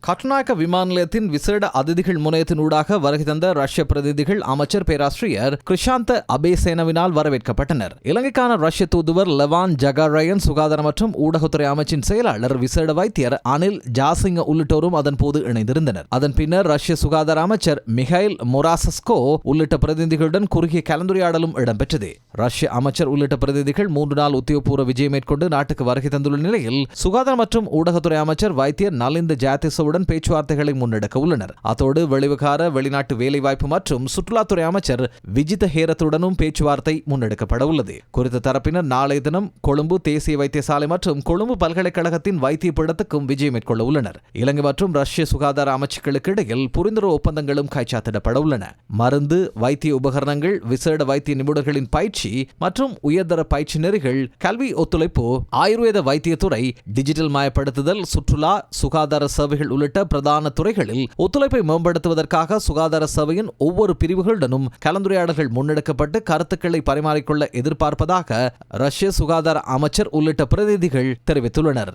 கட்டுநாயக்க விமான நிலையத்தின் விசேட அதிதிகள் முனையத்தினூடாக வருகை தந்த ரஷ்ய பிரதிநிதிகள் அமைச்சர் பேராசிரியர் கிருஷாந்த அபேசேனவினால் வரவேற்கப்பட்டனர். இலங்கைக்கான ரஷ்ய தூதுவர் லெவான் ஜகாரயன், சுகாதார மற்றும் ஊடகத்துறை அமைச்சின் செயலாளர் விசேட வைத்தியர் அனில் ஜாசிங்க உள்ளிட்டோரும் அதன் போது இணைந்திருந்தனர். அதன் பின்னர் ரஷ்ய சுகாதார அமைச்சர் மிகைல் மொராசஸ்கோ உள்ளிட்ட பிரதிநிதிகளுடன் குறுகிய கலந்துரையாடலும் இடம்பெற்றது. ரஷ்ய அமைச்சர் உள்ளிட்ட பிரதிநிதிகள் 3 நாள் உத்தியோகபூர்வ விஜயம் மேற்கொண்டு நாட்டுக்கு வருகை தந்துள்ள நிலையில் சுகாதார மற்றும் ஊடகத்துறை அமைச்சர் வைத்தியர் நலிந்த ஜாத்திசோ பேச்சுவார்த்தைகளை முன்னெடுக்க உள்ளனர். அதோடு வெளிவிகார, வெளிநாட்டு வேலைவாய்ப்பு மற்றும் சுற்றுலாத்துறை அமைச்சர் விஜித ஹேரத்துடனும் பேச்சுவார்த்தை முன்னெடுக்கப்பட உள்ளது. குறித்த தரப்பினர் நாளைய தினம் கொழும்பு தேசிய வைத்தியசாலை மற்றும் கொழும்பு பல்கலைக்கழகத்தின் வைத்திய பீடத்துக்கும் விஜயம் மேற்கொள்ள உள்ளனர். இலங்கை மற்றும் ரஷ்ய சுகாதார அமைச்சுக்களுக்கு இடையில் புரிந்துணர்வு ஒப்பந்தங்களும் கைச்சாத்திடப்பட உள்ளன. மருந்து, வைத்திய உபகரணங்கள், விசேட வைத்திய நிபுணர்களின் பயிற்சி மற்றும் உயர்தர பயிற்சி நெறிகள், கல்வி ஒத்துழைப்பு, ஆயுர்வேத வைத்தியத்துறை, டிஜிட்டல் மயப்படுத்துதல், சுற்றுலா, சுகாதார சேவைகள் உள்ளிட்ட பிரதான துறைகளில் ஒத்துழைப்பை மேம்படுத்துவதற்காக சுகாதார சபையின் ஒவ்வொரு பிரிவுகளுடனும் கலந்துரையாடல்கள் முன்னெடுக்கப்பட்டு கருத்துக்களை பரிமாறிக்கொள்ள எதிர்பார்ப்பதாக ரஷ்ய சுகாதார அமைச்சர் உள்ளிட்ட பிரதிநிதிகள் தெரிவித்துள்ளனர்.